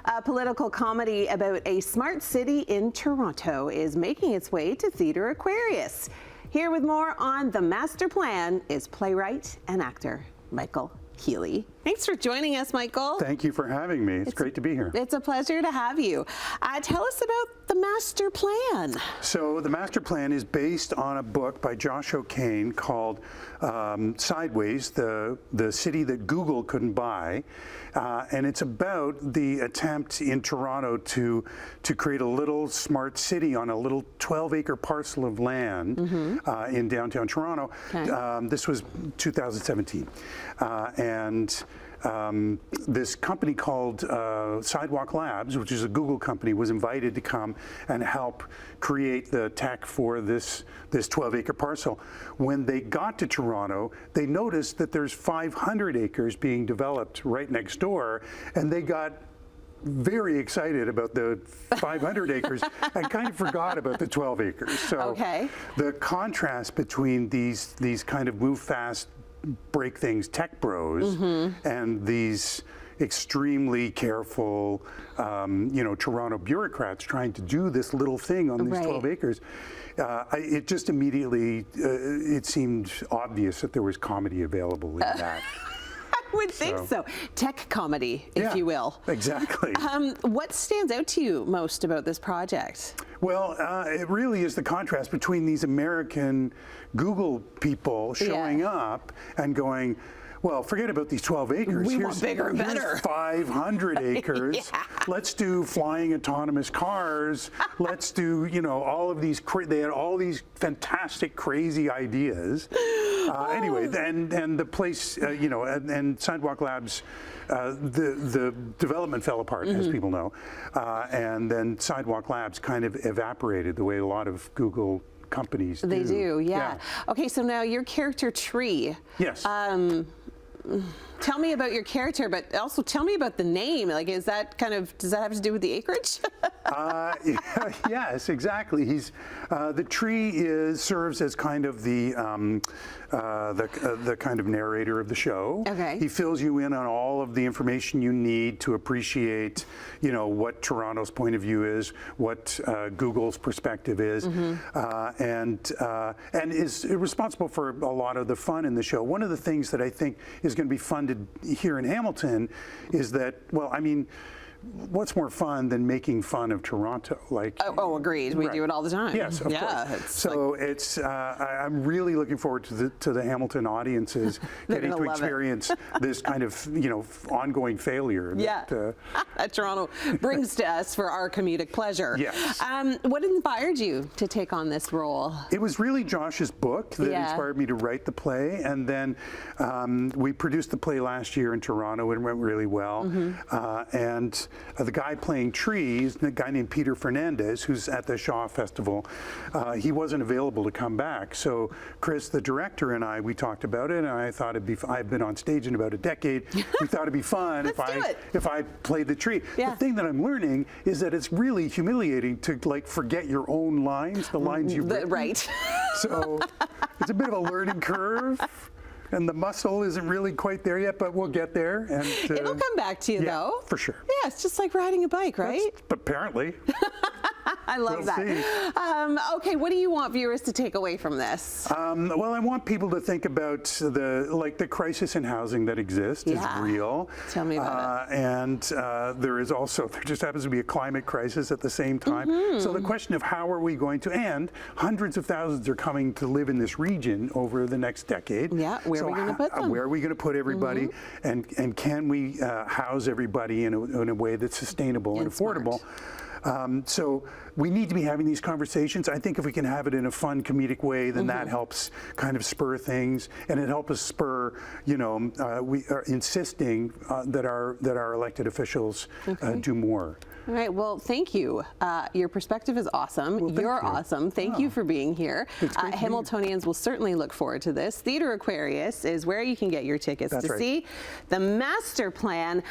A political comedy about a smart city in Toronto is making its way to Theatre Aquarius. Here with more on The Master Plan is playwright and actor Michael Healey. Thanks for joining us, Michael. Thank you for having me. It's great to be here. It's a pleasure to have you. Tell us about The Master Plan. So The Master Plan is based on a book by Josh O'Kane called Sideways, the city that Google couldn't buy. And it's about the attempt in Toronto to create a little smart city on a little 12-acre parcel of land in downtown Toronto. Okay. This was 2017. This company called Sidewalk Labs, which is a Google company, was invited to come and help create the tech for this 12-acre parcel. When they got to Toronto, they noticed that there's 500 acres being developed right next door, and they got very excited about the 500 acres and kind of forgot about the 12 acres. So the contrast between these kind of move fast, break things tech bros and these extremely careful Toronto bureaucrats trying to do this little thing on these 12 acres, it just immediately it seemed obvious that there was comedy available in that. I would think so. Tech comedy, if you will. Exactly. What stands out to you most about this project? Well, it really is the contrast between these American Google people showing up and going, well, forget about these 12 acres. We want bigger and better. Here's 500 acres. Let's do flying autonomous cars. Let's do, all of these. They had all these fantastic, crazy ideas. Anyway, and the place, and Sidewalk Labs, the development fell apart, as people know, and then Sidewalk Labs kind of evaporated the way a lot of Google companies do. They do, yeah. Okay, so now your character Tree. Yes. Tell me about your character, but also tell me about the name. Like, does that have to do with the acreage? Yes, exactly. The tree serves as kind of the kind of narrator of the show. Okay. He fills you in on all of the information you need to appreciate, what Toronto's point of view is, what Google's perspective is, and is responsible for a lot of the fun in the show. One of the things that I think is going to be funded here in Hamilton is that, well, I mean, what's more fun than making fun of Toronto? Like, agreed. We do it all the time. Yes, of course. So it's I'm really looking forward to the Hamilton audiences getting to experience this kind of ongoing failure that Toronto brings to us for our comedic pleasure. Yes. What inspired you to take on this role? It was really Josh's book that inspired me to write the play, and then we produced the play last year in Toronto. It went really well, and the guy playing Trees, the guy named Peter Fernandez, who's at the Shaw Festival, he wasn't available to come back. So Chris, the director, and we talked about it, and I thought I've been on stage in about a decade. We thought it'd be fun if I played the tree. The thing that I'm learning is that it's really humiliating to forget your own lines, the lines you've written. Right. So it's a bit of a learning curve. And the muscle isn't really quite there yet, but we'll get there. And it'll come back to you, though. For sure. Yeah, it's just like riding a bike, right? Apparently. I love that. Okay, what do you want viewers to take away from this? Well, I want people to think about the crisis in housing that exists is real. Tell me about it. And there just happens to be a climate crisis at the same time. So the question of how are we going to, and hundreds of thousands are coming to live in this region over the next decade. Yeah, where are we going to put them? Where are we going to put everybody? And can we house everybody in a way that's sustainable and affordable? So we need to be having these conversations. I think if we can have it in a fun, comedic way, then that helps kind of spur things, and it helps us spur, we are insisting that our elected officials do more. All right, well, thank you. Your perspective is awesome. Well, You're awesome. Thank you for being here. Hamiltonians will certainly look forward to this. Theatre Aquarius is where you can get your tickets to see The Master Plan.